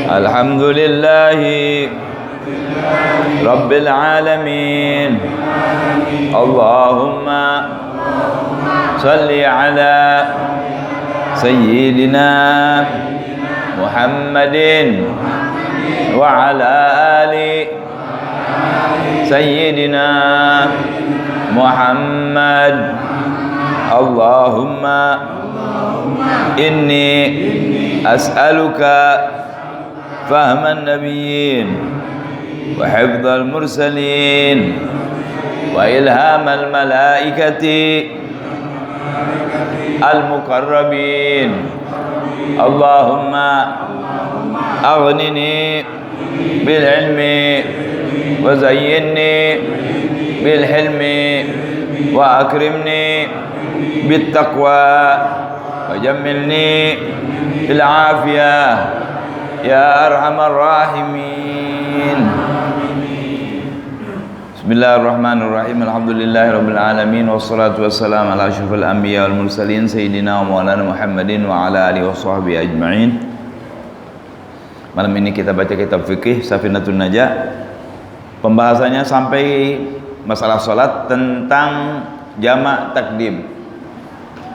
Alhamdulillahi Rabbil alamin. Allahumma salli ala Sayyidina Muhammadin wa ala ali Sayyidina Muhammad. Allahumma inni as'aluka fahman nabiyyin wa hifdzal mursalin wa ilhamal malaikati al muqarrabin. Allahumma aghnini bil ilmi wa zayyinni bil hilmi wa akrimni bit taqwa wa jammilni bil afiyah ya arhamar rahimin. Bismillahirrahmanirrahim. Alhamdulillahirabbil alamin wassalatu wassalamu ala asyrofil anbiya wal mursalin sayyidina wa maulana Muhammadin wa ala alihi washabbihi ajmain. Malam ini kita baca kitab fikih Safinatun Najah. Pembahasannya sampai masalah salat tentang jamak takdim.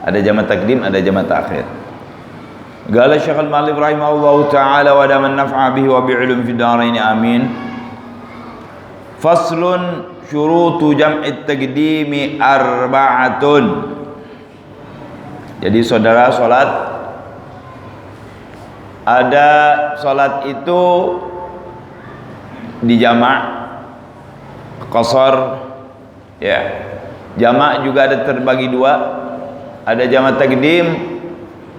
Ada jamak takdim, ada jamak takhir. Qala Syekh Al-Mu'allif rahimahullahu ta'ala wa daman naf'a bihi wa bi'ilm fid dharain amin. Faslun syurutu jam'it taqdimi arba'atun. Jadi saudara, salat ada salat itu dijamak qasar ya. Jamak juga ada terbagi dua. Ada jamak takdim,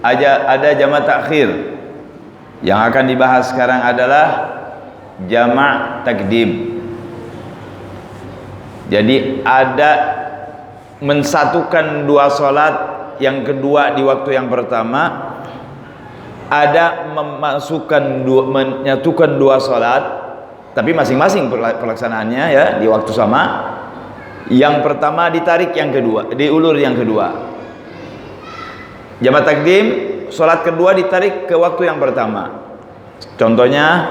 ada jamak takhir. Yang akan dibahas sekarang adalah jamak takdim. Jadi ada mensatukan dua salat yang kedua di waktu yang pertama, ada menyatukan dua salat tapi masing-masing pelaksanaannya ya di waktu sama. Yang pertama ditarik, yang kedua diulur, yang kedua. Jamak takdim, salat kedua ditarik ke waktu yang pertama. Contohnya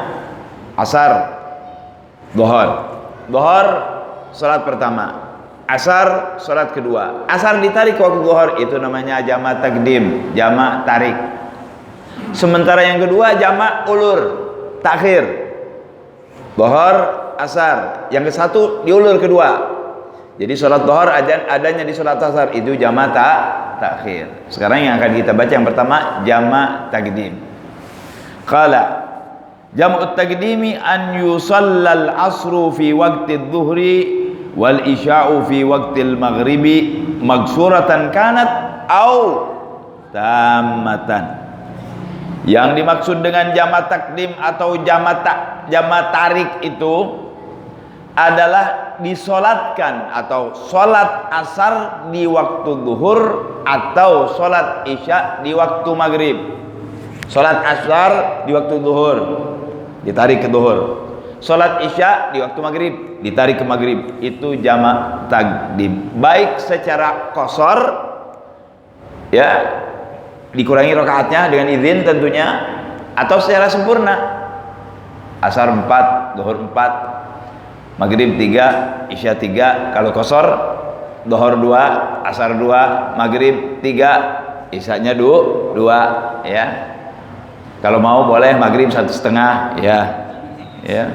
asar, dhuhur salat pertama, asar salat kedua. Asar ditarik ke waktu dhuhur, itu namanya jamak takdim, jamak tarik. Sementara yang kedua jamak ulur, takhir. Dhuhur, asar, yang ke satu diulur kedua. Jadi salat dhuhur adanya di salat asar, itu jamak takhir. Sekarang yang akan kita baca yang pertama jamak takdim. Qala jam'ut takdimi an yusallal asru fi waqti dhuhri wal isya'u fi waqtil maghribi magsuratan kanat au tammatan. Yang dimaksud dengan jamak takdim atau jamak tarik itu adalah disolatkan atau solat asar di waktu zuhur atau solat isya di waktu maghrib. Solat asar di waktu zuhur ditarik ke zuhur, solat isya di waktu maghrib ditarik ke maghrib. Itu jamak takdim, baik secara qasar ya, dikurangi rakaatnya dengan izin tentunya, atau secara sempurna. Asar 4, zuhur 4, maghrib 3, isya 3. Kalau qasar dhuhur 2, asar 2, maghrib 3, isyanya 2 ya. Kalau mau boleh maghrib 1,5 ya. Ya.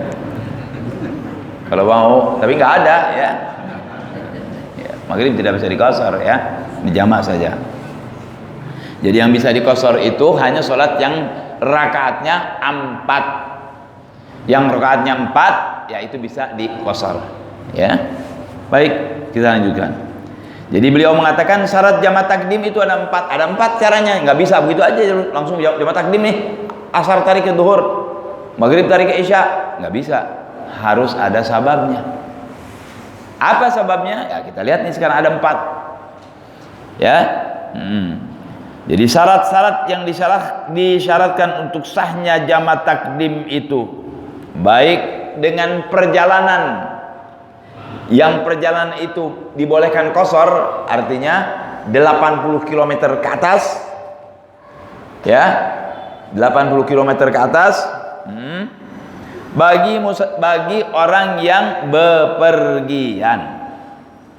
Kalau mau, tapi nggak ada ya. Maghrib tidak bisa diqasar ya, dijamak saja. Jadi yang bisa diqasar itu hanya sholat yang rakaatnya 4. Yang rakaatnya 4 ya itu bisa diqasar ya. Baik, kita lanjutkan. Jadi beliau mengatakan syarat jamak takdim itu ada 4. Ada 4 caranya, nggak bisa begitu aja langsung jamak takdim nih. Asar tarik ke zuhur, maghrib tarik ke isya, nggak bisa. Harus ada sababnya. Apa sababnya? Ya kita lihat nih sekarang ada 4. Ya. Jadi syarat-syarat yang disyaratkan untuk sahnya jamak takdim itu, baik dengan perjalanan, yang perjalanan itu dibolehkan qasar, artinya 80 km ke atas, ya, 80 km ke atas bagi orang yang bepergian.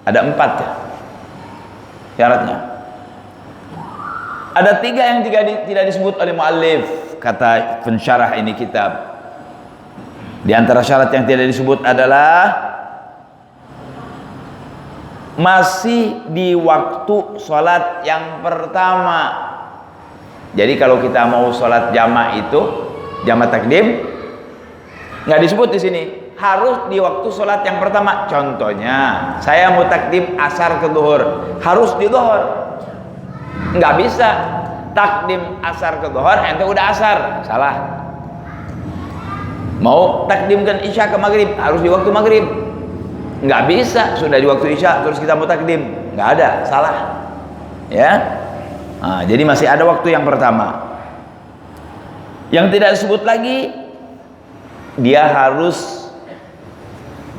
Ada 4 ya syaratnya. Ada 3 yang tidak disebut oleh muallif, kata pensyarah ini kitab. Di antara syarat yang tidak disebut adalah masih di waktu sholat yang pertama. Jadi kalau kita mau sholat jama' itu, jama' takdim, nggak disebut di sini. Harus di waktu sholat yang pertama. Contohnya, saya mau takdim asar ke zuhur, harus di zuhur. Nggak bisa takdim asar ke zuhur, ente udah asar, salah. Mau takdimkan isya ke maghrib, harus di waktu maghrib. Nggak bisa, sudah di waktu isya terus kita mau takdim, nggak ada, salah. Ya, nah, jadi masih ada waktu yang pertama. Yang tidak disebut lagi, dia harus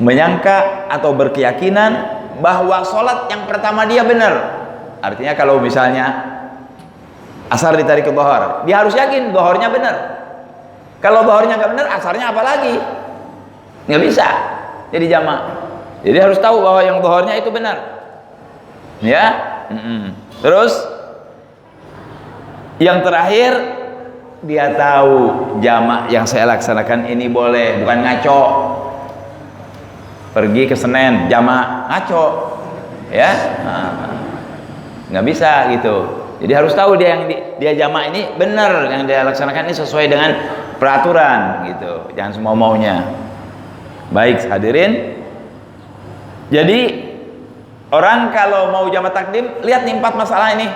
menyangka atau berkeyakinan bahwa sholat yang pertama dia benar. Artinya kalau misalnya asar ditarik ke zuhur, dia harus yakin zuhurnya benar. Kalau zuhurnya nggak benar, asarnya apa lagi? Nggak bisa jadi jama'. Jadi harus tahu bahwa yang zuhurnya itu benar. Ya. Terus yang terakhir, dia tahu jama' yang saya laksanakan ini boleh, bukan ngaco. Pergi ke Senen jama' ngaco, ya, nggak bisa gitu. Jadi harus tahu dia jama' ini benar, yang dia laksanakan ini sesuai dengan peraturan gitu, jangan semau maunya. Baik hadirin, jadi orang kalau mau jama' takdim, lihat nih 4 masalah ini,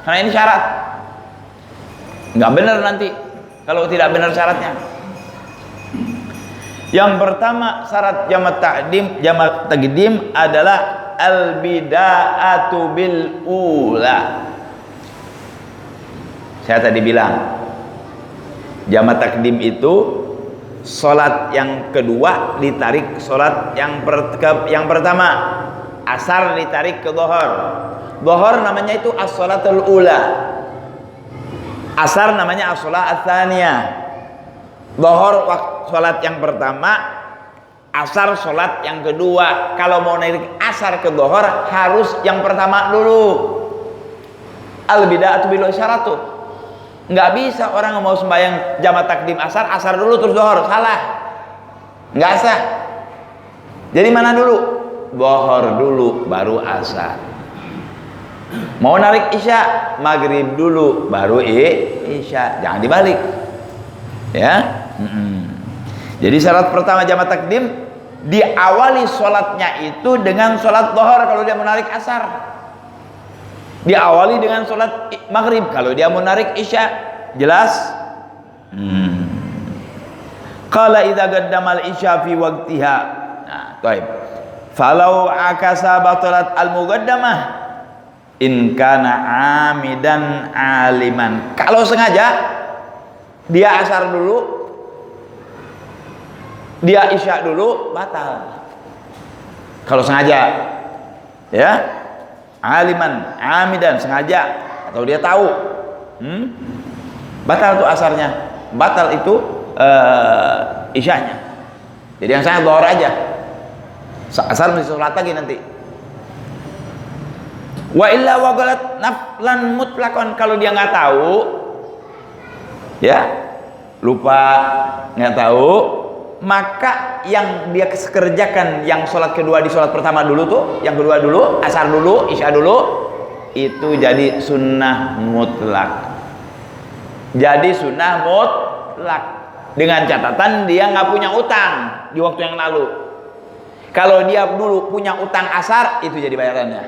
karena ini syarat. Nggak benar nanti kalau tidak benar syaratnya. Yang pertama syarat jama' takdim adalah al-bida'atu bil ula. Saya tadi bilang jama' takdim itu sholat yang kedua ditarik sholat yang pertama. Asar ditarik ke zuhur. Zuhur namanya itu as-sholatul ula. Asar namanya as-sholat ats-tsaniyah. Zuhur sholat yang pertama, asar sholat yang kedua. Kalau mau naik asar ke zuhur harus yang pertama dulu. Al-bida'atu bil isyaratu. Nggak bisa orang mau sembahyang jama' takdim asar dulu terus zuhur, salah. Nggak sah. Jadi mana dulu? Zuhur dulu baru asar. Mau narik isya, maghrib dulu baru isya, jangan dibalik. Ya. Jadi syarat pertama jama' takdim, diawali sholatnya itu dengan sholat zuhur kalau dia menarik asar, diawali dengan sholat maghrib kalau dia menarik isya. Jelas? Qala idza qaddamal isya fi waqtiha. Nah, baik. Falau akasa batalat al-muqaddamah in kana amidan aliman. Kalau sengaja dia asar dulu, dia isya dulu, batal. Kalau sengaja, ya, aliman, amidan, sengaja, atau dia tahu, batal tuh asarnya, batal itu isyanya. Jadi yang saya zuhur aja, asar mesti sholat lagi nanti. Wa illa wagalat naflan mutlakon, kalau dia nggak tahu, ya, lupa, nggak tahu, maka yang dia kerjakan yang sholat kedua di sholat pertama dulu tuh, yang kedua dulu, asar dulu, isya dulu, itu jadi sunnah mutlak. Jadi sunnah mutlak dengan catatan dia nggak punya utang di waktu yang lalu. Kalau dia dulu punya utang asar, itu jadi bayarannya.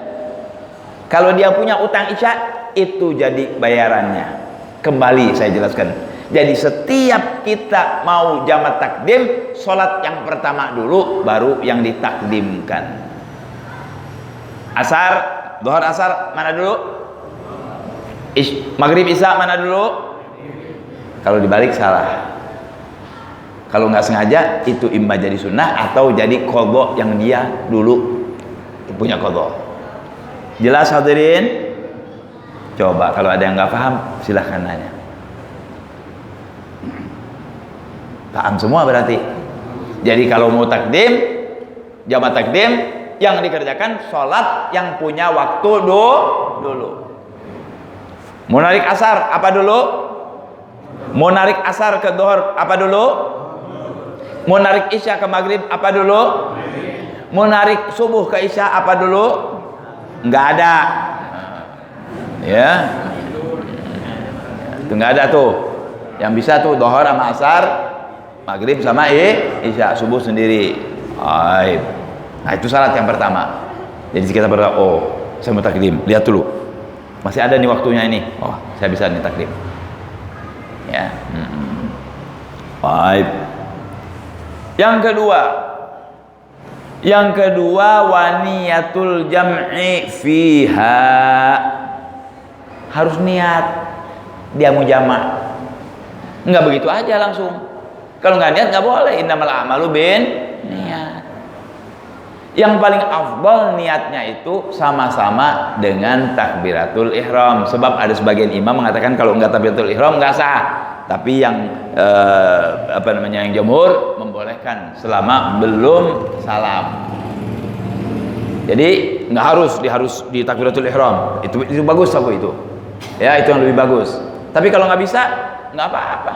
Kalau dia punya utang isya, itu jadi bayarannya. Kembali saya jelaskan. Jadi setiap kita mau jama' takdim, sholat yang pertama dulu, baru yang ditakdimkan. Asar, zuhur asar mana dulu? Maghrib isya mana dulu? Kalau dibalik salah. Kalau nggak sengaja, itu imma jadi sunnah atau jadi qadha yang dia dulu punya qadha. Jelas hadirin? Coba kalau ada yang nggak paham, silahkan nanya. Paham semua berarti. Jadi kalau mau takdim, jamak takdim, yang dikerjakan sholat yang punya waktu dulu. Mau narik asar apa dulu? Mau narik asar ke zuhur apa dulu? Mau narik isya ke maghrib apa dulu? Mau narik subuh ke isya apa dulu? Nggak ada. Ya, itu nggak ada tuh. Yang bisa tuh zuhur sama asar, maghrib sama isya, subuh sendiri. Nah itu syarat yang pertama. Jadi kita berkata, oh saya mau takdim, lihat dulu masih ada nih waktunya ini, oh saya bisa nih takdim ya. Baik. Yang kedua waniyatul jam'i fiha, harus niat dia mau jamak. Nggak begitu aja langsung, kalau nggak niat nggak boleh. Innamal a'malu bin niat. Yang paling afdal niatnya itu sama-sama dengan takbiratul ihram. Sebab ada sebagian imam mengatakan kalau enggak takbiratul ihram enggak sah. Tapi yang yang jumhur membolehkan selama belum salam. Jadi enggak harus di takbiratul ihram. Itu bagus aku itu. Ya, itu yang lebih bagus. Tapi kalau nggak bisa enggak apa-apa.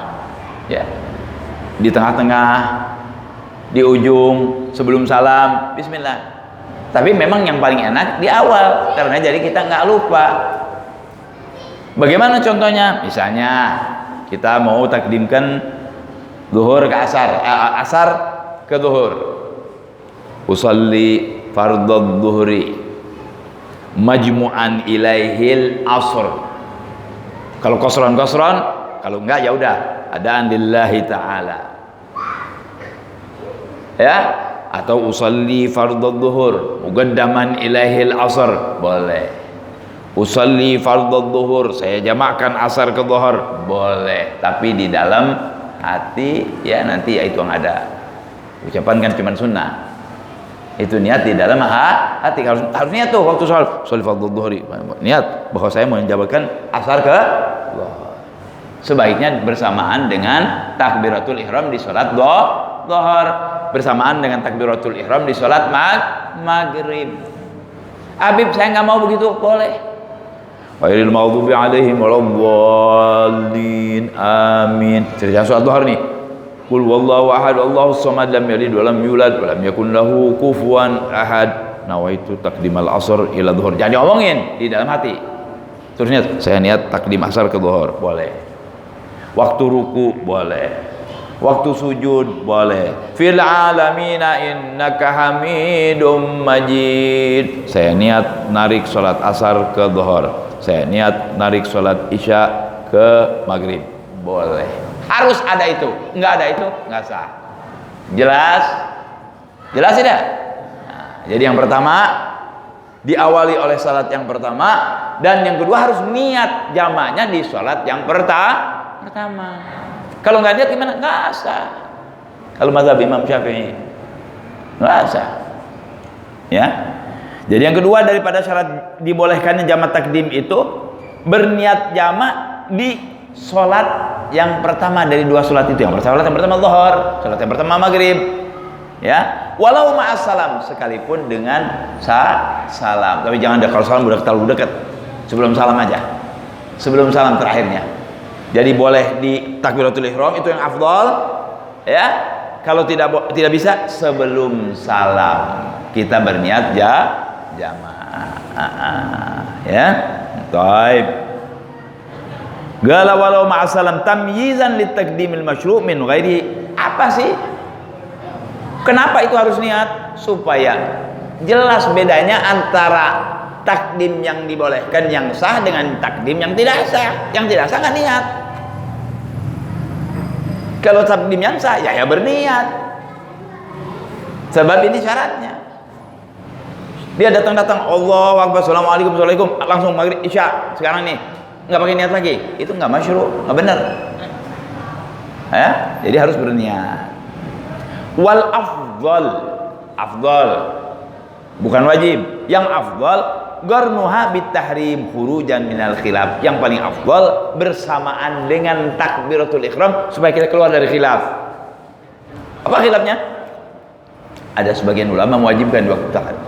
Ya. Di tengah-tengah, di ujung, sebelum salam, bismillah. Tapi memang yang paling enak di awal, karena jadi kita nggak lupa. Bagaimana contohnya? Misalnya kita mau takdimkan zuhur ke asar, asar ke zuhur. Usalli fardhu dhuhri majmu'an ilaihil asr. Kalau kosron, kalau enggak ya udah, adaan lillahi ta'ala. Ya, atau usalli fardhu dhuhur muqaddaman ilaihil asr, boleh. Usalli fardhu dhuhur, saya jamakkan asar ke zuhur, boleh. Tapi di dalam hati ya nanti ya itu yang ada. Ucapan kan cuma sunnah. Itu niat di dalam hati, harus niat tuh waktu sholat. Usalli fardhu dhuhri, niat bahwa saya mau menjabarkan asar ke zuhur. Sebaiknya bersamaan dengan takbiratul ihram di sholat zuhur, bersamaan dengan takbiratul ihram di sholat maghrib. Habib saya nggak mau begitu, boleh. Ghairil maghdubi alaihim waladdallin, amin. Cerita sholat zuhur nih. Qul wallahu ahad Allahus samad lam yalid wa lam yulad wa lam yakun lahu kufuwan ahad. Nawaitu takdimal asr ila zuhur. Jangan diomongin, di dalam hati. Terus niat, saya niat takdim asar ke zuhur, boleh. Waktu ruku boleh, waktu sujud boleh. Fil alamina innaka hamidum majid. Saya niat narik sholat asar ke zuhur, saya niat narik sholat isya ke maghrib, boleh. Harus ada itu, nggak ada itu nggak sah. Jelas tidak? Nah, jadi yang pertama diawali oleh salat yang pertama, dan yang kedua harus niat jamaknya di salat yang pertama. Kalau nggak niat gimana? Nggak sah. Kalau mazhab Imam Syafi'i nggak sah. Ya. Jadi yang kedua daripada syarat dibolehkannya jamak takdim itu berniat jamak di sholat yang pertama dari dua sholat itu. Yang pertama zuhur, sholat yang pertama maghrib. Ya, walau ma'as salam, sekalipun dengan salam. Tapi jangan kalau salam udah terlalu dekat. Sebelum salam aja. Sebelum salam terakhirnya. Jadi boleh di takbiratul ihram, itu yang afdal. Ya. Kalau tidak bisa sebelum salam kita berniat jamaah. Ya. Baik. Gala walau ma'as salam tamyizan litakdimil masyru' min ghairi. Apa sih? Kenapa itu harus niat? Supaya jelas bedanya antara takdim yang dibolehkan yang sah dengan takdim yang tidak sah. Yang tidak sah nggak niat. Kalau takdim yang sah ya berniat. Sebab ini syaratnya. Dia datang Allahu Akbar, Assalamualaikum, langsung maghrib isya sekarang nih, nggak pakai niat lagi, itu nggak masyru', nggak benar. Ya, jadi harus berniat. Wal afdal bukan wajib, yang afdal garnuha bitahrim khurujan minal khilaf. Yang paling afdal bersamaan dengan takbiratul ihram supaya kita keluar dari khilaf. Apa khilafnya? Ada sebagian ulama mewajibkan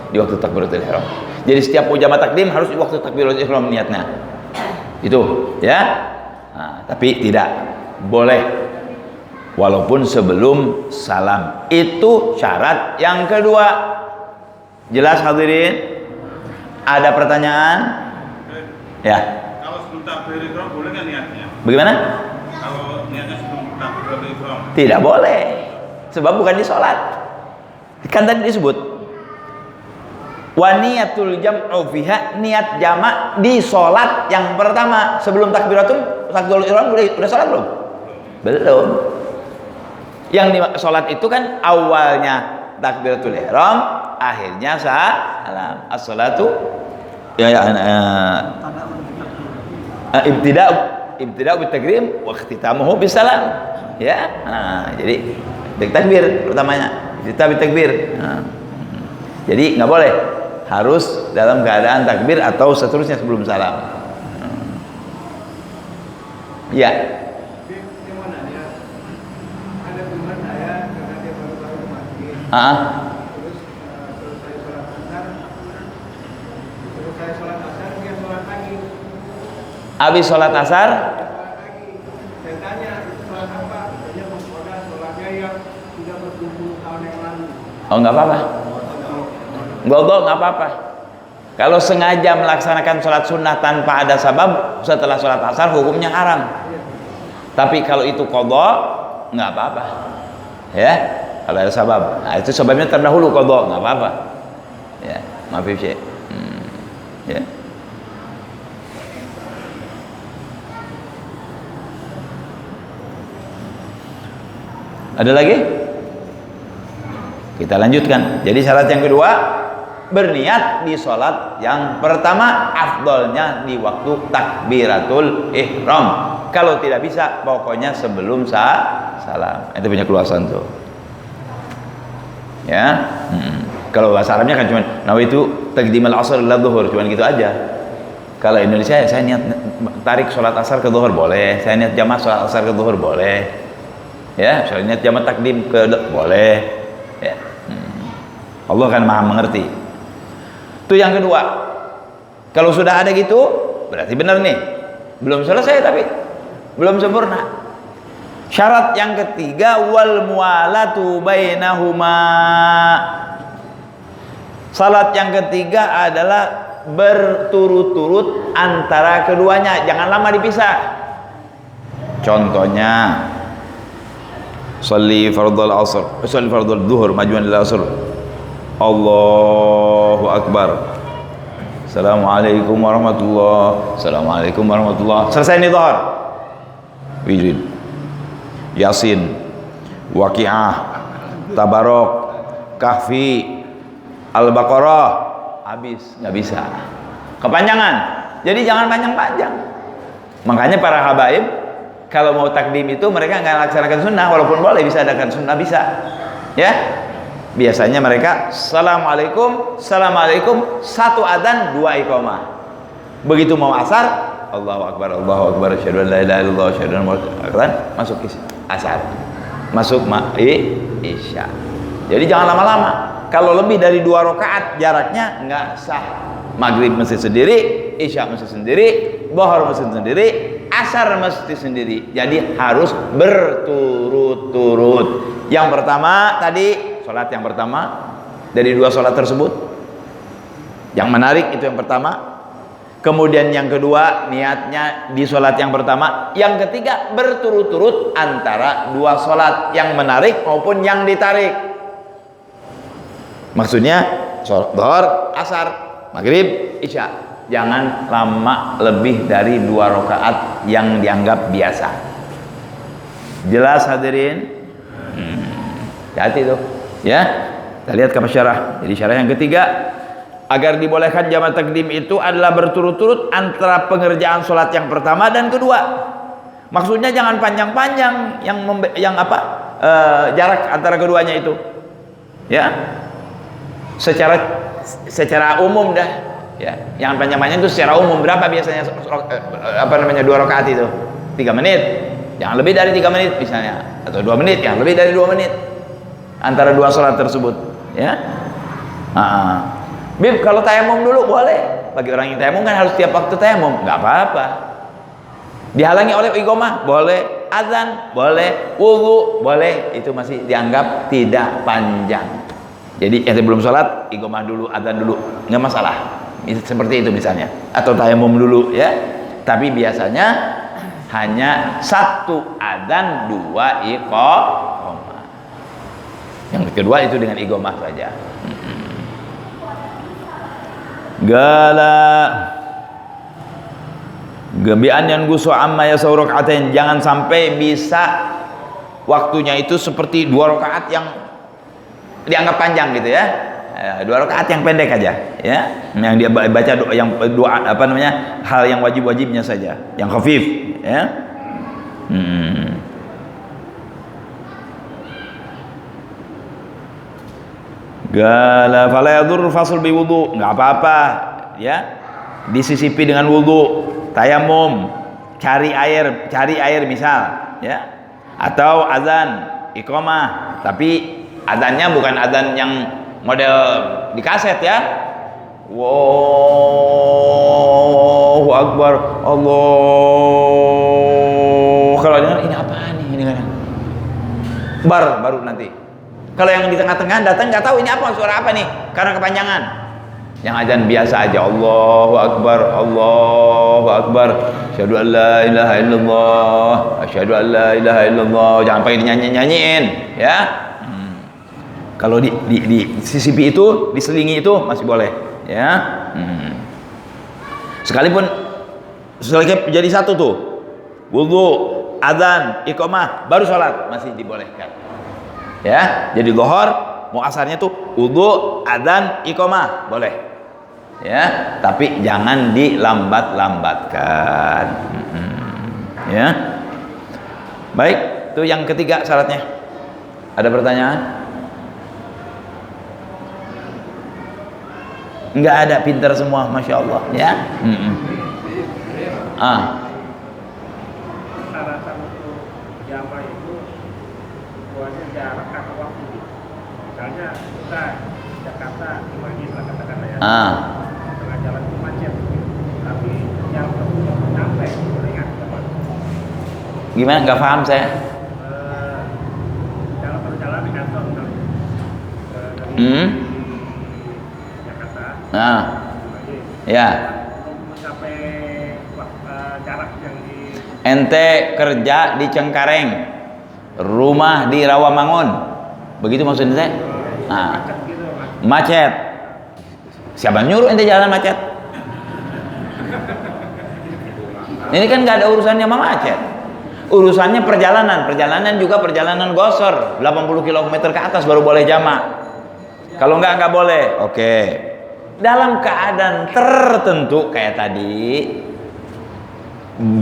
di waktu takbiratul ihram. Jadi setiap mau jamaah takdim harus di waktu takbiratul ihram niatnya. Itu, ya. Nah, tapi tidak boleh walaupun sebelum salam. Itu syarat yang kedua. Jelas hadirin? Ada pertanyaan? Ya. Kalau sebelum takbiratul ihram boleh kan niatnya? Bagaimana? Kalau niatnya sebelum takbiratul ihram. Tidak boleh. Sebab bukan di sholat. Kan tadi disebut wa niyatul jam'u fiha, niat jamak di sholat yang pertama. Sebelum takbiratul ihram udah sholat belum? Belum. Yang di sholat itu kan awalnya takbiratul ihram, akhirnya salam. As-salatu ibtida'u bitakbir wa ikhtitamuhu bisalam. Ya. Nah, jadi takbir pertamanya. Takbir. Nah. Jadi nggak boleh, harus dalam keadaan takbir atau seterusnya sebelum salam. Ya. Habis sholat asar. Oh, nggak apa-apa. Godok nggak apa-apa. Kalau sengaja melaksanakan sholat sunnah tanpa ada sabab setelah sholat asar, hukumnya haram. Tapi kalau itu kodok, nggak apa-apa. Ya, kalau ada sabab. Nah, itu sebabnya terdahulu kodok, nggak apa-apa. Ya, maaf ya. Ya. Ada lagi? Kita lanjutkan. Jadi syarat yang kedua, berniat di sholat yang pertama, afdolnya di waktu takbiratul ihram. Kalau tidak bisa, pokoknya sebelum salam. Itu punya keluasan tuh. Ya. Kalau bahasa Arabnya kan cuma nawaitu taqdimal asr ila dhuhur, cuma gitu aja. Kalau Indonesia saya niat tarik sholat asar ke dhuhur boleh, saya niat jamaah sholat asar ke dhuhur boleh. Ya, saya niat jamaah takdim ke boleh. Ya. Allah kan maha mengerti. Itu yang kedua. Kalau sudah ada gitu, berarti benar nih. Belum selesai tapi belum sempurna. Syarat yang ketiga, wal mualatu bainahuma. Salat yang ketiga adalah berturut-turut antara keduanya, jangan lama dipisah. Contohnya, sholli fardhul asr, sholli fardhul zuhur majuan ila asr. Allahu akbar. Assalamualaikum warahmatullahi. Assalamualaikum warahmatullahi. Selesai nih zuhur. Wirid, Yasin, Waqiah, Tabarok, Kahfi, Al-Baqarah, habis, nggak bisa. Kepanjangan. Jadi jangan panjang-panjang. Makanya para habaib kalau mau takdim itu mereka nggak laksanakan sunnah, walaupun boleh bisa adakan sunnah bisa. Ya. Biasanya mereka assalamualaikum, assalamualaikum, satu adzan, dua iqamah. Begitu mau asar, Allahu akbar, asyhadu an la ilaha illallah, asyhadu anna muhammadan, masuk asar. Masuk isya. Jadi jangan lama-lama. Kalau lebih dari 2 rakaat jaraknya nggak sah. Maghrib mesti sendiri, isya mesti sendiri, zuhur mesti sendiri, asar mesti sendiri. Jadi harus berturut-turut. Yang pertama tadi, sholat yang pertama dari 2 sholat tersebut, yang menarik itu yang pertama. Kemudian yang kedua, niatnya di sholat yang pertama. Yang ketiga, berturut-turut antara 2 sholat, yang menarik maupun yang ditarik. Maksudnya zuhur, asar, maghrib, isya. Jangan lama lebih dari 2 rakaat yang dianggap biasa. Jelas hadirin? Hati tuh, ya. Kita lihat ke syarah. Jadi syarah yang ketiga, agar dibolehkan jamaah takdim itu adalah berturut-turut antara pengerjaan sholat yang pertama dan kedua. Maksudnya jangan panjang-panjang jarak antara keduanya itu. Ya. Secara umum dah, ya. Jangan panjang-panjang itu secara umum. Berapa biasanya 2 rakaat itu? 3 menit. Jangan lebih dari 3 menit misalnya, atau 2 menit, yang lebih dari 2 menit. antara dua sholat tersebut, ya. Bib, kalau tayamum dulu boleh. Bagi orang yang tayamum kan harus tiap waktu tayamum, nggak apa-apa. Dihalangi oleh iqamah boleh, azan boleh, wudu boleh, itu masih dianggap tidak panjang. Jadi yang belum sholat, iqamah dulu, azan dulu, nggak masalah. Seperti itu misalnya, atau tayamum dulu, ya. Tapi biasanya hanya satu azan, dua iqamah. Yang kedua itu dengan iqamah saja. Gala gebian yang gusu amma ya rakatain, jangan sampai bisa waktunya itu seperti 2 rakaat yang dianggap panjang gitu ya. 2 rakaat yang pendek aja ya, yang dia baca doa apa namanya, hal yang wajib-wajibnya saja, yang khafif ya. Gala fala yadur fasul bi wudu, nggak apa-apa ya, disisipi dengan wudu, tayamum, cari air misal ya, atau azan iqamah, tapi azannya bukan azan yang model di kaset ya. Allahu akbar, Allah, kalau dengar ini apaan nih, ini kan baru nanti. Kalau yang di tengah-tengah datang nggak tahu ini apa, suara apa nih, karena kepanjangan. Yang azan biasa aja, Allahu akbar, Allahu akbar, asyhadu an la ilaha illallah, asyhadu an la ilaha illallah, jangan pakai dinyanyiin ya. Kalau di sisipi itu, diselingi itu masih boleh ya. Sekalipun jadi satu tuh, wudu, azan, iqamah, baru sholat, masih dibolehkan ya. Jadi zuhur mau asarnya tuh wudu, azan, iqamah boleh ya, tapi jangan dilambat-lambatkan ya. Baik, itu yang ketiga syaratnya. Ada pertanyaan? Enggak ada, pintar semua, masya Allah ya. Syarat untuk jamaah itu buatnya jarak atau waktu. Misalnya kita Jakarta Cimahi lah katakanlah ya. Tengah jalan itu macet, tapi jam belum sampai, boleh nggak? Gimana? Nggak paham saya. Dalam perjalanan di kantor misalnya dari Jakarta, Cimahi, ya. belum mencapai jarak yang di Ente kerja di Cengkareng, rumah di Rawamangun, begitu maksudnya saya? macet gitu, Macet. Siapa nyuruh ente jalan macet? Ini kan nggak ada urusannya sama macet. Urusannya perjalanan juga perjalanan gosor 80 km ke atas baru boleh jamak. Kalau nggak boleh. Oke. Dalam keadaan tertentu kayak tadi,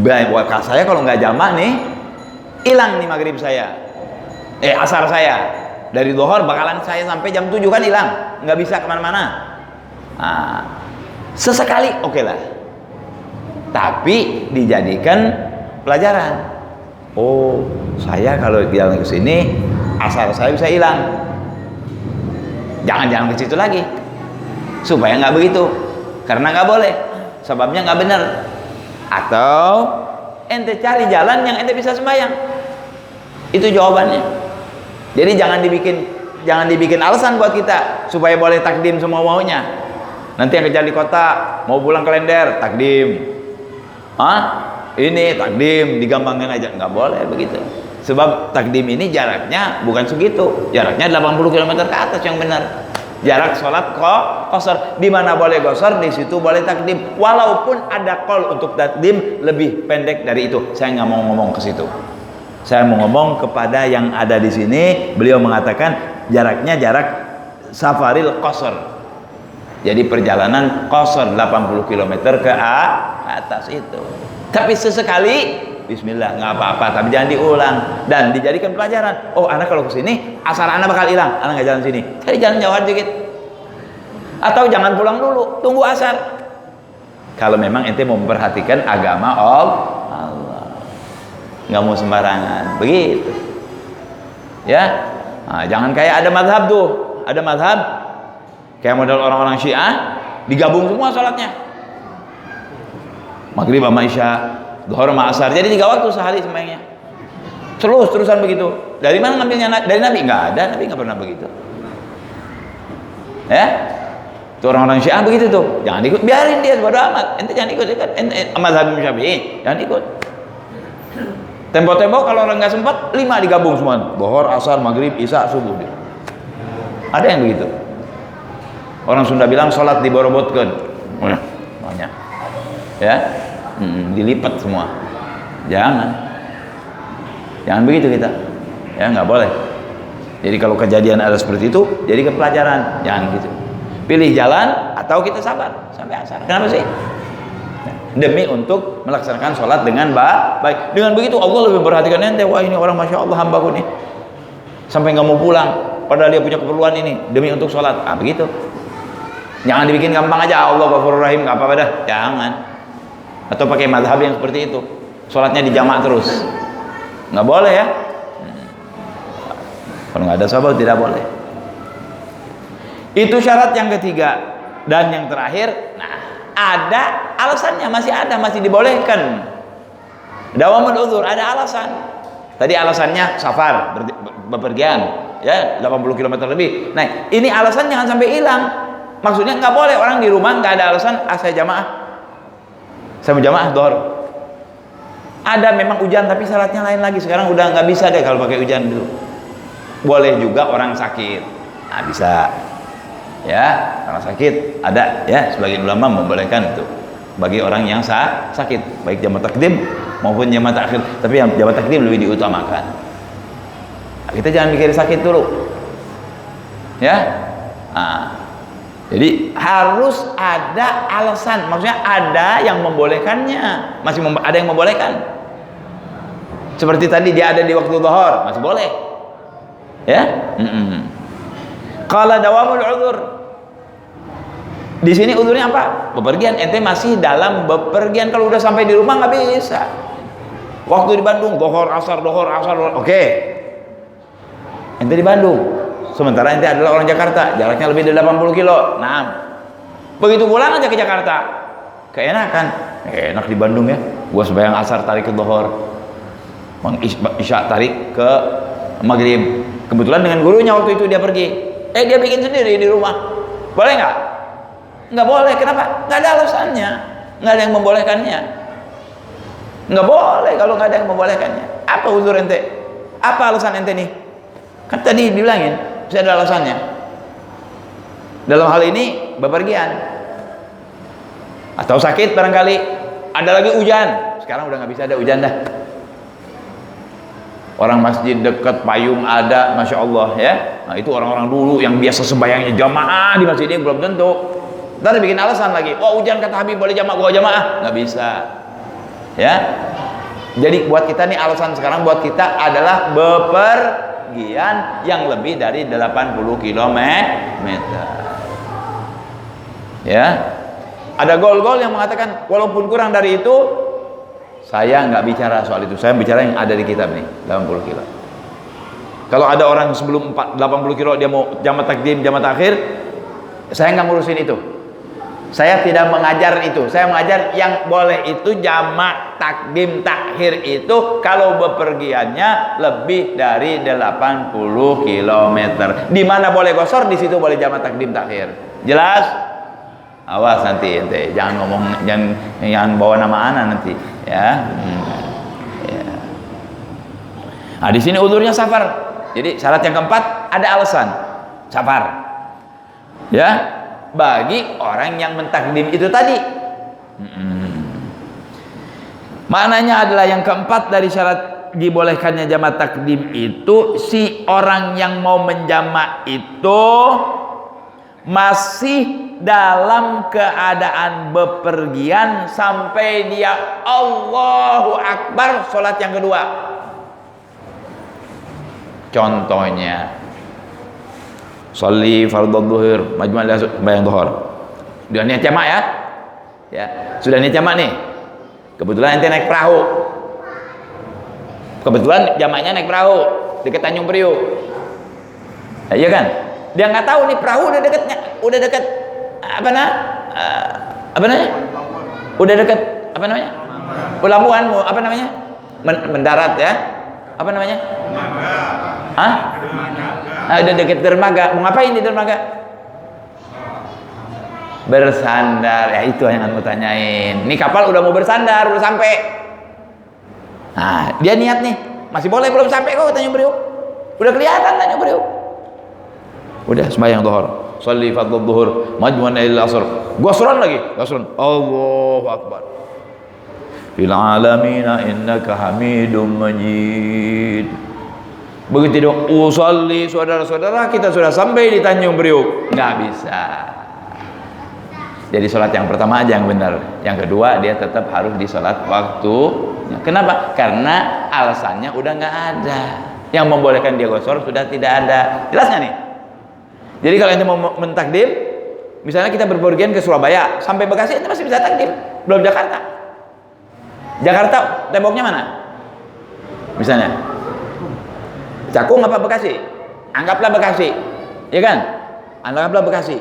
buat saya kalau nggak jamak nih, hilang nih maghrib saya, asar saya, dari zuhur bakalan saya sampai jam 7 kan hilang, nggak bisa kemana-mana. Sesekali oke lah, tapi dijadikan pelajaran. Oh, saya kalau jalan ke sini asar saya bisa hilang, jangan ke situ lagi, supaya nggak begitu, karena nggak boleh, sebabnya nggak benar. Atau ente cari jalan yang ente bisa sembahyang, itu jawabannya. Jadi jangan dibikin alasan buat kita supaya boleh takdim semua maunya. Nanti yang kerja di kota mau pulang kalender takdim, ini takdim digampangkan aja, nggak boleh begitu. Sebab takdim ini jaraknya bukan segitu, jaraknya 80 km ke atas yang benar. Jarak sholat qasar, di mana boleh qasar di situ boleh takdim, walaupun ada qol untuk takdim lebih pendek dari itu. Saya nggak mau ngomong ke situ, saya mau ngomong kepada yang ada di sini. Beliau mengatakan jaraknya jarak safaril qasar, jadi perjalanan qasar 80 km ke atas itu. Tapi sesekali bismillah nggak apa-apa, tapi jangan diulang dan dijadikan pelajaran. Oh, anak kalau kesini asar anak bakal hilang, anak nggak jalan sini, cari jalan jauhan dikit, atau jangan pulang dulu, tunggu asar. Kalau memang ente mau memperhatikan agama Allah, nggak mau sembarangan begitu ya. Nah, jangan kayak ada mazhab tuh, ada mazhab kayak model orang-orang Syiah digabung semua sholatnya, maghrib sama isya, zuhur sama asar, jadi 3 waktu sehari sembahyangnya. Terusan begitu. Dari mana ngambilnya? Dari Nabi? Nggak ada, Nabi nggak pernah begitu. Ya, itu orang-orang Syiah begitu tuh. Jangan ikut, biarin dia bodo amat. Ente jangan ikut, ente mazhab Syafi'i, jangan ikut. Tempo-tempo kalau orang nggak sempat 5 digabung semua, zuhur, asar, maghrib, isya, subuh. Ada yang begitu. Orang Sunda bilang sholat diborobotkan, banyak, ya, dilipat semua. Jangan begitu kita, ya nggak boleh. Jadi kalau kejadian ada seperti itu, jadi ke pelajaran, jangan gitu. Pilih jalan atau kita sabar sampai asar. Kenapa sih? Demi untuk melaksanakan sholat dengan baik. Dengan begitu Allah lebih memperhatikan ente. Wah, ini orang masya Allah hambaku nih, sampai nggak mau pulang padahal dia punya keperluan ini demi untuk sholat. Begitu. Jangan dibikin gampang aja, Allah Ghafurur Rahim, nggak apa-apa dah, jangan. Atau pakai mazhab yang seperti itu, sholatnya dijamak terus, nggak boleh ya. Kalau nggak ada sabab tidak boleh. Itu syarat yang ketiga. Dan yang terakhir, nah, ada alasannya, masih dibolehkan. Dawamul uzur, ada alasan. Tadi alasannya safar, bepergian, ya 80 km lebih. Nah, ini alasan jangan sampai hilang. Maksudnya nggak boleh orang di rumah nggak ada alasan, saya jamaah, saya mau jamaah dhuhr. Ada memang hujan tapi syaratnya lain lagi. Sekarang udah nggak bisa deh kalau pakai hujan dulu. Boleh juga orang sakit, nah bisa. Ya, orang sakit ada ya, sebagian ulama membolehkan itu bagi orang yang sakit, baik jamak takdim maupun jamak takhir, tapi yang jamak takdim lebih diutamakan. Nah, kita jangan mikir sakit dulu, ya. Nah, jadi harus ada alasan, maksudnya ada yang membolehkannya, ada yang membolehkan. Seperti tadi dia ada di waktu zuhur, masih boleh, ya. Qala dawamul uzur. Di sini uzurnya apa? Bepergian. Ente masih dalam bepergian. Kalau udah sampai di rumah nggak bisa. Waktu di Bandung, dhuhr, asar, oke. Ente di Bandung. Sementara ente adalah orang Jakarta, jaraknya lebih dari 80 kilo. Nah, begitu pulang aja ke Jakarta, keenakan. Enak di Bandung ya. Gua sembahyang asar tarik ke dhuhr, isya tarik ke maghrib. Kebetulan dengan gurunya waktu itu dia pergi. Dia bikin sendiri di rumah. Boleh nggak? Nggak boleh. Kenapa? Nggak ada alasannya. Nggak ada yang membolehkannya. Nggak boleh kalau nggak ada yang membolehkannya. Apa uzur ente? Apa alasan ente nih? Kan tadi dibilangin, bisa ada alasannya. Dalam hal ini, bepergian. Atau sakit barangkali. Ada lagi hujan. Sekarang udah nggak bisa ada hujan dah. Orang masjid dekat, payung ada, masya Allah ya. Nah itu orang-orang dulu yang biasa sembahyangnya jamaah di masjid ini belum tentu. Ntar bikin alasan lagi, oh hujan kata Habib boleh jamaah, gua jamaah, nggak bisa. Ya. Jadi buat kita nih alasan sekarang buat kita adalah bepergian yang lebih dari 80 km. Ya. Ada gol-gol yang mengatakan walaupun kurang dari itu, saya nggak bicara soal itu, saya bicara yang ada di kitab nih, 80 kilo. Kalau ada orang sebelum 80 kilo dia mau jamak takdim, jamak takhir, saya nggak ngurusin itu. Saya tidak mengajar itu. Saya mengajar yang boleh itu jamak takdim takhir itu kalau bepergiannya lebih dari 80 km. Di mana boleh gosor, di situ boleh jamak takdim takhir. Jelas? Awas nanti ente, jangan ngomong, jangan bawa nama anak nanti, ya. Ya. Nah, di sini uzurnya safar. Jadi syarat yang keempat ada alasan safar. Ya, bagi orang yang mentakdim itu tadi. Maknanya adalah yang keempat dari syarat dibolehkannya jamak takdim itu, si orang yang mau menjamak itu masih dalam keadaan bepergian sampai dia Allahu Akbar sholat yang kedua. Contohnya sholli fardhu dhuhur, majma' sembahyang dhuhur. Sudah niat jamak ya? Ya, sudah niat jamak nih. Kebetulan ente naik perahu. Kebetulan jamaknya naik perahu dekat Tanjung Priuk. Iya kan? Dia nggak tahu nih perahu udah dekat apa namanya? Udah dekat apa namanya? Pelabuhan apa namanya? Mendarat ya? Apa namanya? Hah? Udah dekat dermaga. Mau ngapain di dermaga? Bersandar. Ya itu yang aku tanyain. Ini kapal udah mau bersandar, udah sampai. Nah, dia niat nih. Masih boleh belum sampai kok Tanjung Priok. Udah kelihatan Tanjung Priok. Udah sembahyang zuhur. Shalli fardhu zuhur, majmu'an ila asr. Gosron lagi, gosron. Allahu akbar. Fil alamina innaka Hamidum Majid. Begitu dong, usolli, saudara-saudara, kita sudah sampai di Tanjung Priok. Nggak bisa. Jadi sholat yang pertama aja yang benar. Yang kedua dia tetap harus di sholat waktunya. Kenapa? Karena alasannya udah nggak ada. Yang membolehkan dia gosor sudah tidak ada. Jelas nggak nih? Jadi kalau ente mau mentakdim, misalnya kita berpergian ke Surabaya sampai Bekasi, ente masih bisa takdim, belum Jakarta. Jakarta temboknya mana? Misalnya Cakung apa Bekasi? Anggaplah Bekasi, ya kan? Anggaplah Bekasi.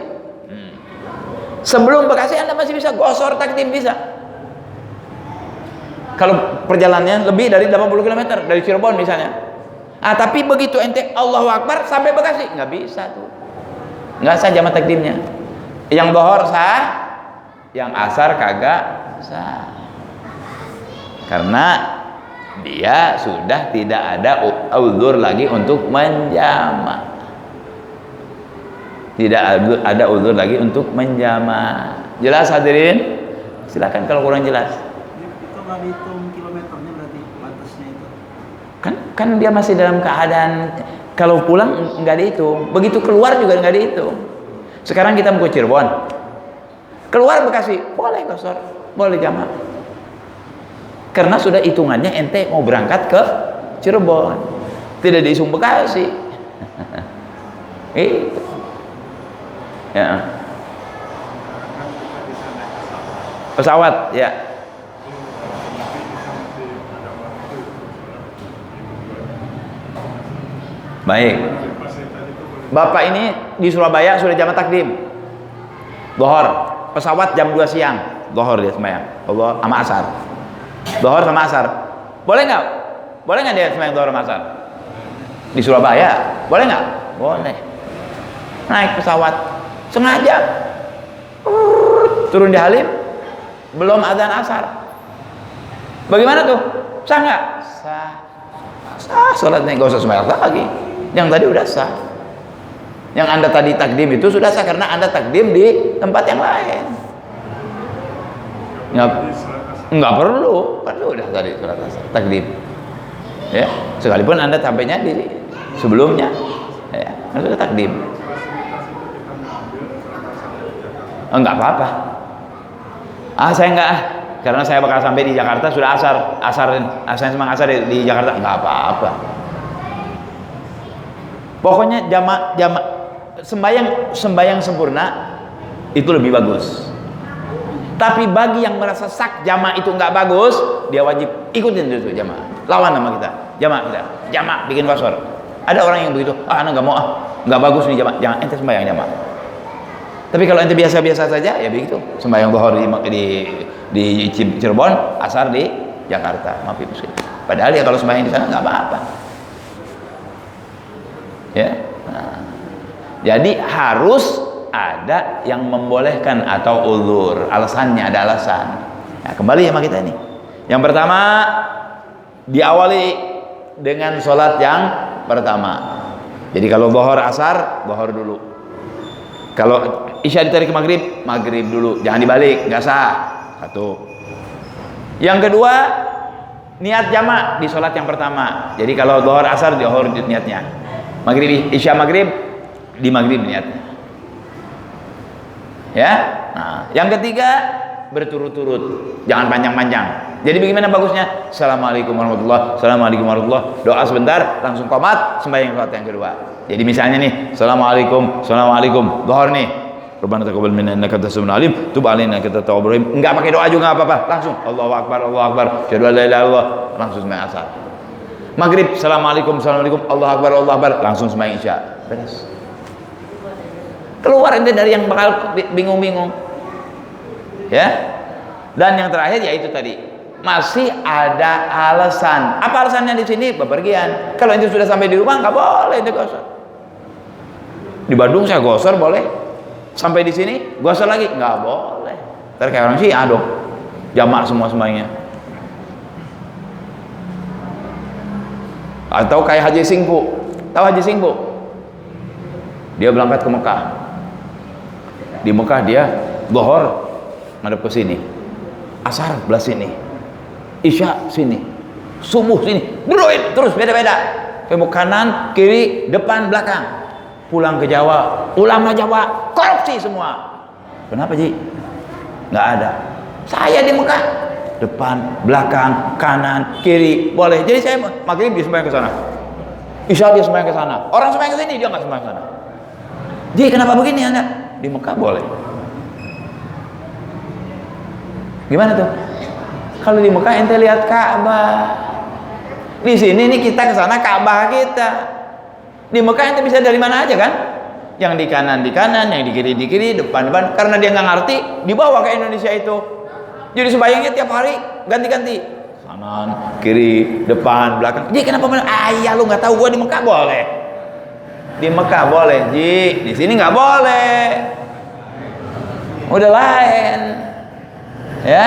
Sebelum Bekasi anda masih bisa gosor takdim bisa. Kalau perjalanannya lebih dari 80 km dari Cirebon misalnya. Tapi begitu ente Allahu Akbar sampai Bekasi nggak bisa tuh. Nggak sah jamaah takdimnya. Yang bohor sah, yang asar kagak sah. Karena dia sudah tidak ada uzur lagi untuk menjama. Tidak ada uzur lagi untuk menjama. Jelas hadirin? Silakan kalau kurang jelas. Itu nggak dihitung kilometernya berarti batasnya itu. Kan dia masih dalam keadaan kalau pulang nggak dihitung, begitu keluar juga nggak dihitung. Sekarang kita mau ke Cirebon, keluar Bekasi boleh gosor, boleh jamaah. Karena sudah hitungannya ente mau berangkat ke Cirebon, tidak dihitung Bekasi. Itu. Ya. Pesawat, ya. Baik. Bapak ini di Surabaya sudah jamaah takdim. Zuhur, pesawat jam 2 siang. Zuhur dia sembahyang. Allah sama asar. Zuhur sama asar. Boleh nggak? Boleh nggak dia sembahyang zuhur sama asar? Di Surabaya, boleh nggak? Boleh. Naik pesawat sengaja turun di Halim, belum adzan asar. Bagaimana tuh? Sah nggak? Sah. Sah, sholatnya nggak usah sembahyang lagi. Yang tadi udah sah. Yang anda tadi takdim itu sudah sah karena anda takdim di tempat yang lain. Nggak perlu udah tadi sholat asar takdim. Ya, sekalipun anda sampainya di sebelumnya, ya, sudah takdim. Enggak apa-apa. Saya enggak, karena saya bakal sampai di Jakarta sudah asar semang asar di Jakarta, enggak apa-apa. Pokoknya jamaah sembahyang sempurna itu lebih bagus. Tapi bagi yang merasa sak jamaah itu enggak bagus, dia wajib ikutin itu jamaah. Lawan sama kita, jamaah bikin qasar. Ada orang yang begitu, anak enggak mau enggak bagus nih jamaah, jangan ente sembahyang jamaah. Tapi kalau ente biasa-biasa saja ya begitu, sembahyang zuhur di Cirebon, asar di Jakarta, maaf ibu sekalian. Padahal ya kalau sembahyang di sana nggak apa-apa. Ya, nah, jadi harus ada yang membolehkan atau uzur, alasannya ada alasan. Nah, kembali sama kita ini. Yang pertama diawali dengan sholat yang pertama. Jadi kalau zuhur asar, zuhur dulu. Kalau isya ditarik ke maghrib dulu, jangan dibalik, nggak sah. Satu. Yang kedua, niat jamak di sholat yang pertama. Jadi kalau zuhur asar, zuhur niatnya. Maghrib, isya maghrib, di maghrib niatnya. Ya. Nah, yang ketiga berturut-turut, jangan panjang-panjang. Jadi bagaimana bagusnya? Assalamualaikum warahmatullahi, assalamualaikum warahmatullahi. Doa sebentar, langsung qomat, sembahyang sholat yang kedua. Jadi misalnya nih, assalamualaikum, zuhur nih. Rabbana taqabbal minna innaka antas samiul alim, tub alaina innaka antat tawwabur rahim. Enggak pakai doa juga enggak apa-apa, langsung Allahu akbar, Allahu akbar, syahadu an la ilaha illallah, langsung sembahyang asar. Maghrib, assalamualaikum, assalamualaikum, Allah Akbar, Allah Akbar, langsung sembahyang isya, beres. Keluar ente dari yang bakal bingung-bingung, ya. Dan yang terakhir yaitu tadi, masih ada alasan. Apa alasannya di sini? Bepergian. Kalau ente sudah sampai di rumah nggak boleh ente gosor. Di Bandung saya gosor boleh, sampai di sini gosor lagi nggak boleh. Ntar kayak orang Syiah dong, jamak semua semuanya. Atau kayak Haji Singpu, tahu Haji Singpu? Dia berangkat ke Mekah. Di Mekah dia Zuhur ngadep ke sini, Asar belah sini, Isya sini, Subuh sini, beruin terus beda-beda. Tembok kanan, kiri, depan, belakang. Pulang ke Jawa, ulama Jawa korupsi semua. Kenapa Ji? Nggak ada. Saya di Mekah, depan, belakang, kanan, kiri, boleh. Jadi saya maghrib dia sembahyang ke sana, Isya dia sembahyang ke sana, orang sembahyang ke sini dia nggak sembahyang ke sana. Jadi kenapa begini Anda? Di Mekah boleh. Gimana tuh? Kalau di Mekah ente lihat Ka'bah. Di sini nih kita ke sana Ka'bah kita. Di Mekah ente bisa dari mana aja kan? Yang di kanan, yang di kiri, depan. Karena dia nggak ngerti, dibawa ke Indonesia itu. Jadi sembahyangnya tiap hari ganti-ganti. Kanan, kiri, depan, belakang. Ji kenapa? Ayah lu nggak tahu gua di Mekah boleh. Di Mekah boleh, Ji. Di sini nggak boleh. Udah lain, ya.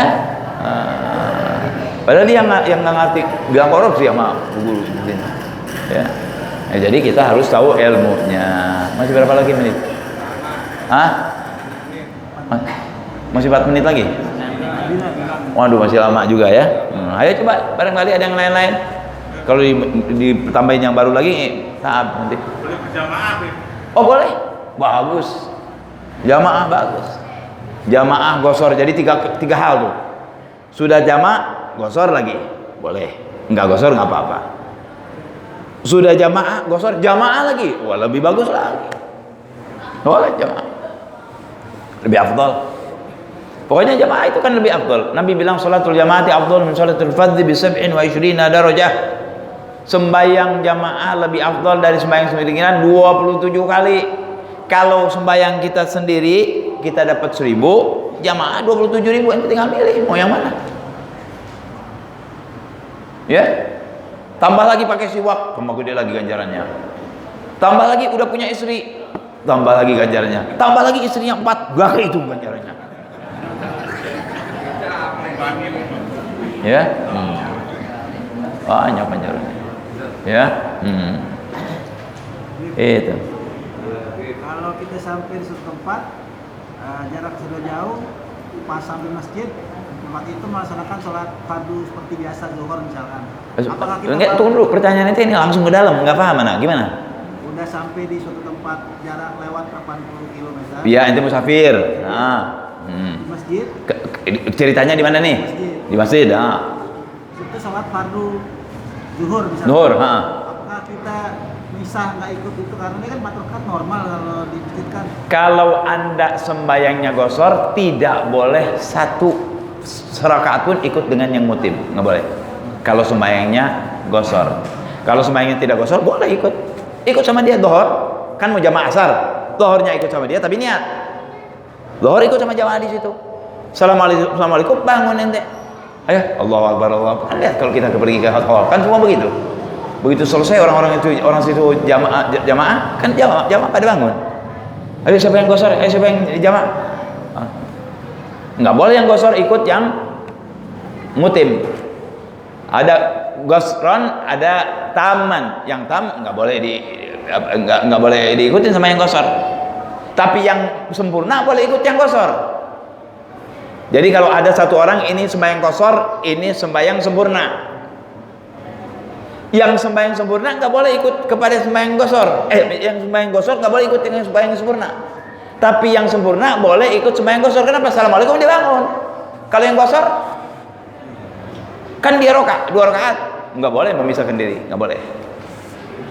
Padahal dia yang nggak ngerti, bilang korupsi sama guru. Ya. Jadi kita harus tahu ilmunya. Masih berapa lagi menit? Hah? Masih 4 menit lagi? Waduh, masih lama juga ya. Ayo coba, barangkali ada yang lain-lain. Kalau ditambahin yang baru lagi, tahap nanti. Boleh berjamaah, Beb. Oh boleh, bagus. Jamaah bagus. Jamaah gosor, jadi tiga hal tuh. Sudah jamaah, gosor lagi, boleh. Enggak gosor nggak apa-apa. Sudah jamaah, gosor, jamaah lagi, wah lebih bagus lagi. Boleh jamaah, lebih afdal. Pokoknya jamaah itu kan lebih afdal. Nabi bilang sholatul jamaati afdal min sholatul fardhi bi 27 darajah. Sembayang jamaah lebih afdal dari sembayang sendirian 27 kali. Kalau sembayang kita sendiri kita dapat 1000, jamaah 27.000, ente tinggal milih mau yang mana. Ya. Tambah lagi pakai siwak, tambah gede lagi ganjarannya. Tambah lagi udah punya istri, tambah lagi ganjarannya. Tambah lagi istrinya 4, gak itu ganjarannya. Ya, banyak ganjarannya. Ya, itu. Kalau kita sampai di suatu tempat, jarak sudah jauh, pas sampai masjid, tempat itu melaksanakan sholat fardu seperti biasa zuhur misalkan. Apakah kita Enggak, tunggu dulu, pertanyaan itu ini langsung ke dalam, nggak paham mana? Gimana? udah sampai di suatu tempat jarak lewat 80 km? Iya, ente musafir. Nah, Di masjid, ceritanya di mana nih? Masjid. Di masjid. Nah. itu sholat fardu zuhur misalkan. Zuhur, Apakah kita misah nggak ikut itu karena ini kan matrokat normal kalau di masjid kan? Kalau anda sembayangnya gosor, tidak boleh satu serakaat pun ikut dengan yang mutim, nggak boleh. Kalau sembayangnya gosor, kalau sembayangnya tidak gosor, boleh ikut sama dia dohor, kan mau jamaah asar, dohornya ikut sama dia, tapi niat dohor ikut sama jamaah di situ. Assalamualaikum, bangun ente, ayo Allahu Akbar, Allahu Akbar. Kan lihat kalau kita pergi ke hall, kan semua begitu. Begitu selesai orang situ jamaah kan jamaah pada bangun. Ayo siapa yang gosor? Ayo siapa yang jamaah? Nggak boleh yang gosor ikut yang mutim. Ada gosron, ada taman. Yang tam nggak boleh diikutin sama yang gosor. Tapi yang sempurna boleh ikut yang gosor. Jadi kalau ada satu orang ini sembahyang gosor, ini sembahyang sempurna. Yang sembahyang sempurna nggak boleh ikut kepada sembahyang gosor. Yang sembahyang gosor nggak boleh ikut dengan sembahyang sempurna. Tapi yang sempurna boleh ikut sembahyang gosor. Kenapa? Assalamualaikum dia bangun. Kalau yang gosor kan dia 2 rakaat, nggak boleh memisahkan diri, nggak boleh.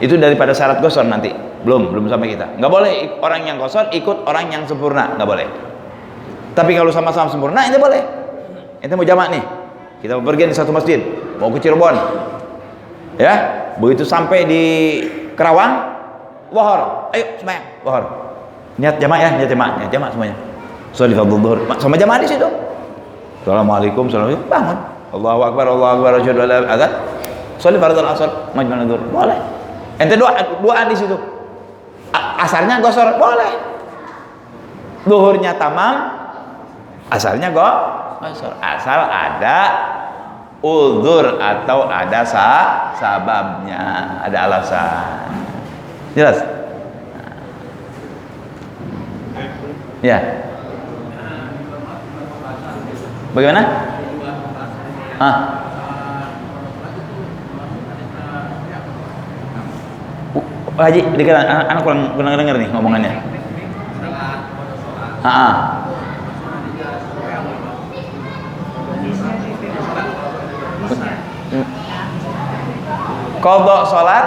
Itu daripada syarat gosor nanti. Belum sampai kita. Nggak boleh orang yang gosor ikut orang yang sempurna, nggak boleh. Tapi kalau sama-sama sempurna, itu boleh. Itu mau jamak nih. Kita mau pergi di satu masjid, mau ke Cirebon. Ya, Begitu sampai di Kerawang, Wohor, ayo sembahyang, Wohor. Niat jamaah ya, niat jamaah semuanya. Sholli fardhu zuhur, sama jamaah di situ. Assalamualaikum, assalamualaikum, bangun. Allahu akbar, asyhadu an la ilaha illallah. Sholli fardhu asar, majma'an zuhur, boleh. Ente doa di situ. Asarnya gosor, boleh. Zuhurnya tamam, asarnya gosor. Asal ada uzur atau ada sababnya, ada alasan. Jelas? Ya. Bagaimana? Haji, anak kurang dengar nih ngomongannya. Qadha salat,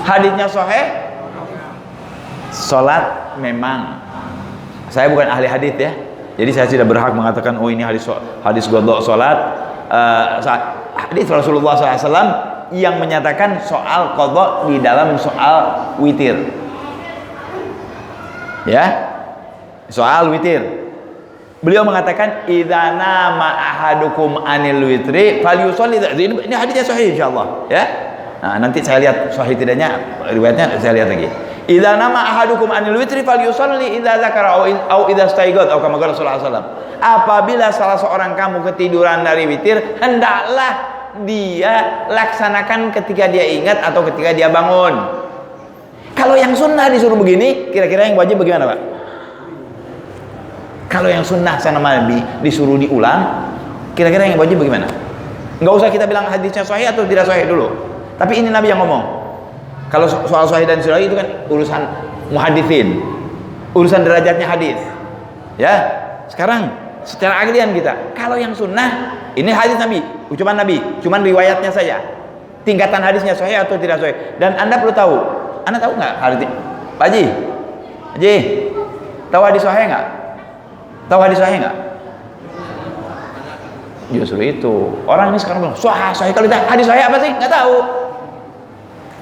hadisnya sahih. Salat memang, saya bukan ahli hadis ya, jadi saya tidak berhak mengatakan oh ini hadis qadha salat. Hadis Rasulullah SAW yang menyatakan soal qadha di dalam soal witir, ya, soal witir. Beliau mengatakan idza nama ahadukum anil witri falyusalli. Ini hadisnya sahih insyaallah, ya. Nah, nanti saya lihat sahih tidaknya riwayatnya, saya lihat lagi. Idza nama ahadukum anil witri falyusalli idza dzakara au idza staiqad atau kama qala sallallahu alaihi wasallam. Apabila salah seorang kamu ketiduran dari witir, hendaklah dia laksanakan ketika dia ingat atau ketika dia bangun. Kalau yang sunnah disuruh begini, kira-kira yang wajib bagaimana, Pak? Kalau yang sunnah sana Nabi disuruh diulang, kira-kira yang wajib bagaimana? Nggak usah kita bilang hadisnya sahih atau tidak sahih dulu. Tapi ini Nabi yang ngomong. Kalau soal sahih dan sahih itu kan urusan muhaditsin, urusan derajatnya hadis. Ya, sekarang secara aklian kita. Kalau yang sunnah, ini hadis Nabi, ucapan Nabi, cuman riwayatnya saja. Tingkatan hadisnya sahih atau tidak sahih. Dan Anda perlu tahu. Anda tahu nggak hadis? Pak Haji, tahu hadis sahih nggak? Tahu hadis sahih nggak? Justru itu orang ini sekarang bilang sahih. Kalau tidak hadis sahih apa sih? Nggak tahu.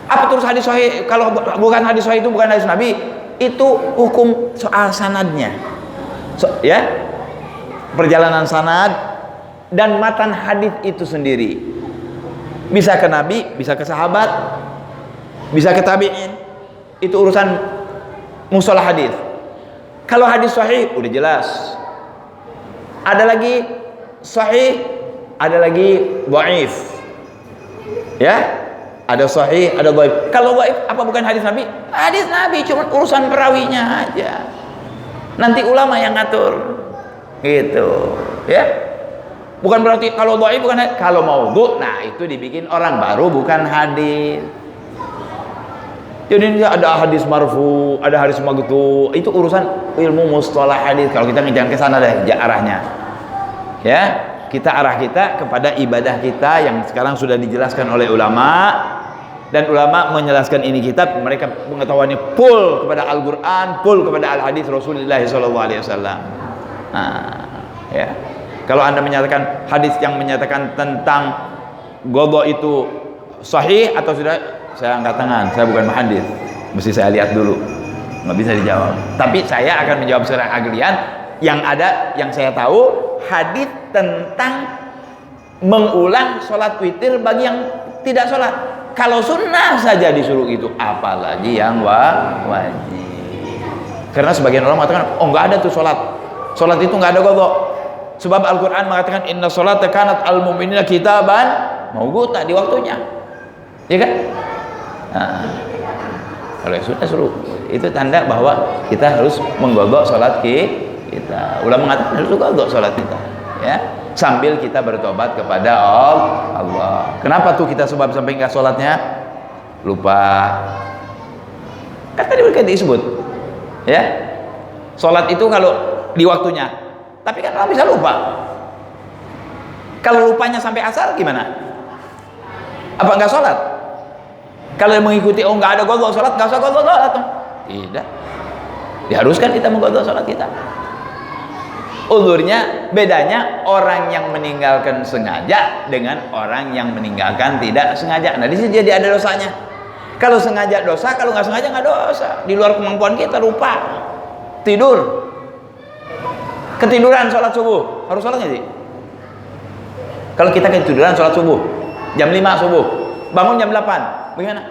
Apa terus hadis sahih? Kalau bukan hadis sahih itu bukan hadis Nabi. Itu hukum soal sanadnya, ya, perjalanan sanad dan matan hadis itu sendiri. Bisa ke Nabi, bisa ke sahabat, bisa ke tabi'in. Itu urusan mustalah hadis. Kalau hadis sahih udah jelas. Ada lagi sahih, ada lagi dhaif. Ya, ada sahih, ada dhaif. Kalau dhaif apa bukan hadis Nabi? Hadis Nabi, cuma urusan perawinya aja. Nanti ulama yang ngatur. Gitu, ya. Bukan berarti kalau dhaif bukan hadis. Kalau maudhu, nah itu dibikin orang baru bukan hadis. Jadi ada hadis marfu, ada hadis maqtu, itu urusan ilmu mustalah hadis. Kalau kita jangan ke sana deh arahnya. Ya, kita arah kita kepada ibadah kita yang sekarang sudah dijelaskan oleh ulama, dan ulama menjelaskan ini kitab, mereka pengetahuannya full kepada Al-Qur'an, full kepada al-hadis Rasulullah sallallahu alaihi wasallam. Nah, ya. Kalau Anda menyatakan hadis yang menyatakan tentang qadha itu sahih atau sudah, saya angkat tangan, saya bukan muhaddits, mesti saya lihat dulu, nggak bisa dijawab. Tapi saya akan menjawab secara aklian. Yang ada, yang saya tahu, hadis tentang mengulang sholat witir bagi yang tidak sholat. Kalau sunnah saja disuruh itu, apalagi yang wajib. Karena sebagian orang mengatakan, oh nggak ada tuh sholat itu nggak ada qadha. Sebab Al-Quran mengatakan inna sholata kanat al-mu'minina kitaban mawquta, di waktunya, ya kan? Nah, kalau sudah suruh, itu tanda bahwa kita harus menggodok sholat kita. Ulama mengatakan harus godok sholat kita, ya, sambil kita bertobat kepada Allah. Kenapa tuh kita sebab sampai nggak sholatnya? Lupa. Kan tadi berkali disebut, ya, sholat itu kalau di waktunya. Tapi kan orang bisa lupa. Kalau lupanya sampai asar gimana? Apa nggak sholat? Kalau mengikuti nggak ada qadha sholat, nggak usah qadha sholat. Tidak. Diharuskan kita mengqadha sholat kita. Uzurnya bedanya orang yang meninggalkan sengaja dengan orang yang meninggalkan tidak sengaja. Nah, di sini jadi ada dosanya. Kalau sengaja dosa, kalau nggak sengaja nggak dosa. Di luar kemampuan kita, lupa, tidur, ketiduran sholat subuh, harus sholat nggak sih? Kalau kita ketiduran sholat subuh, jam 5 subuh, bangun jam 8, bagaimana?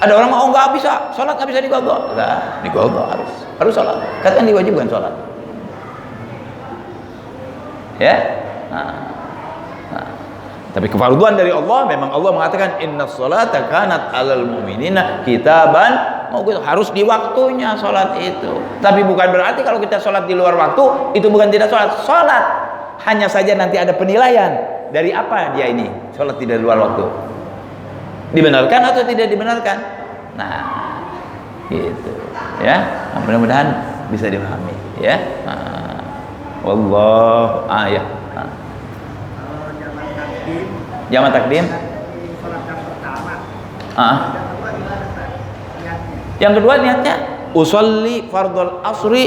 Ada orang mau nggak bisa, sholat nggak bisa digogo. Nah, digogo harus sholat. Katakan diwajibkan sholat. Ya, tapi kefarduan dari Allah, memang Allah mengatakan innas sholata kanat alal mu'minina kitaban mauquta, harus di waktunya sholat itu. Tapi bukan berarti kalau kita sholat di luar waktu itu bukan tidak sholat. Sholat, hanya saja nanti ada penilaian dari apa dia ini sholat tidak di luar waktu, dibenarkan atau tidak dibenarkan. Nah, gitu ya. Nah, mudah-mudahan bisa dipahami ya. Wallah, ya. Kalau jamak takdim, Jamak takdim. sholat yang pertama. Ah. Yang kedua gimana, Pak? Niatnya. Yang kedua niatnya usolli fardhul asri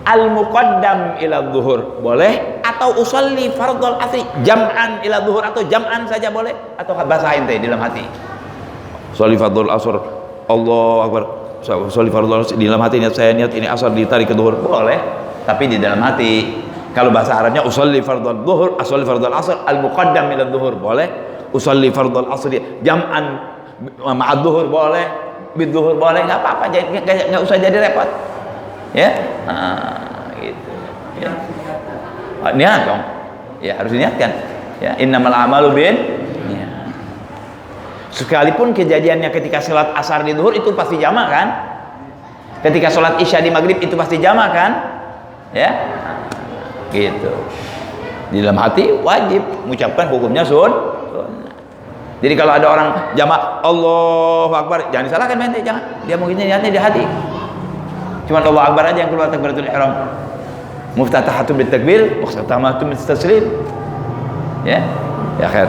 al muqaddam ila zuhur, boleh, atau usolli fardhul asri jam'an ila zuhur, atau jam'an saja boleh, atau basahin teh di dalam hati. Usolli fardhul asr, Allahu akbar. Usolli fardhul asr di dalam hati, niat saya niat ini asar ditarik ke zuhur, boleh. Tapi di dalam hati. Kalau bahasa Arabnya usolli fardhul zuhur, usolli fardhul asr al muqaddam ila zuhur, boleh. Usolli fardhul asr jam'an ma'ad zuhur, boleh. Bidzuhur boleh, nggak apa-apa, nggak usah jadi repot ya. Gitu ya. Niat dong ya, harus diniatkan ya. Innamal a'malu bin niat. Sekalipun kejadiannya ketika sholat asar di zuhur itu pasti jamak kan, ketika sholat isya di maghrib itu pasti jamak kan ya. Gitu, di dalam hati wajib mengucapkan hukumnya sunnah. Jadi kalau ada orang jamak Allahu Akbar, jangan disalahkan mente, jangan. Dia mungkin niatnya di hati. Cuma Allahu Akbar aja yang keluar takbiratul ihram. Muftatahatu bit takbir, wa khatamatu bit taslim. Ya, ya khair.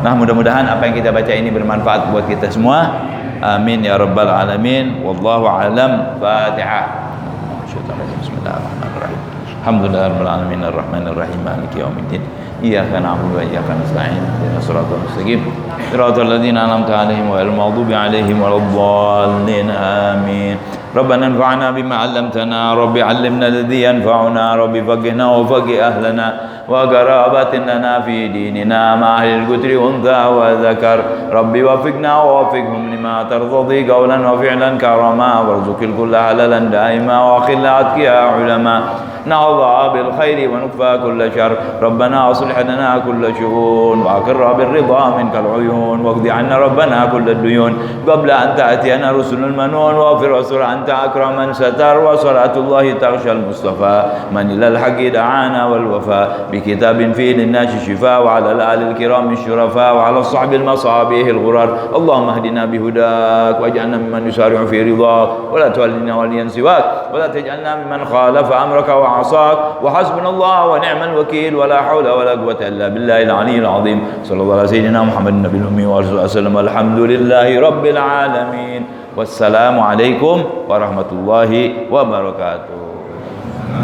Nah, mudah-mudahan apa yang kita baca ini bermanfaat buat kita semua. Amin ya rabbal alamin. Wallahu a'lam. Fatihah. Bismillahirrahmanirrahim. Alhamdulillahirabbil alamin arrahmanir rahim maliki yaumiddin. Iyyaka na'budu wa iyyaka nasta'in. Ihdinas siratal mustaqim. Siratal ladzina an'amta 'alaihim ghairil maghdubi 'alaihim waladdallin. Amin. Rabbana anfa'na bima 'allamtana, Rabbi 'allimna alladhi yanfa'una, Rabbi faqqihna wa faqqih ahlana wa qarabatin lana fi dinina ma ahlil qutri untha wa dzakar. Rabbi wafiqna wa wafiqhum lima tardhi qawlan wa fi'lan karama warzuqil kulla halalan daima wa qil atqiya ulama. نعوذ بالخير ونكفى كل شر ربنا أصلح لنا كل شؤون وأقر بالرضا منك العيون واقض عنا ربنا كل الديون قبل أن تأتينا رسل المنون واغفر واستر أنت أكرم من ستر وصلاة الله تغشى المصطفى من إلى الحق دعانا والوفاء بكتاب فيه للناس شفاء وعلى الآل الكرام الشرفاء وعلى الصحب المصابيح الغرار اللهم اهدنا بهداك واجعلنا ممن يسارع في رضاك ولا تولنا وليا سواك ولا تجعلنا ممن خالف أمرك وعصاك وحسبنا الله ونعم الوكيل ولا حول ولا قوة إلا بالله العلي العظيم صلى الله على سيدنا محمد النبي الأمي وسلم الحمد لله رب العالمين والسلام عليكم ورحمة الله وبركاته.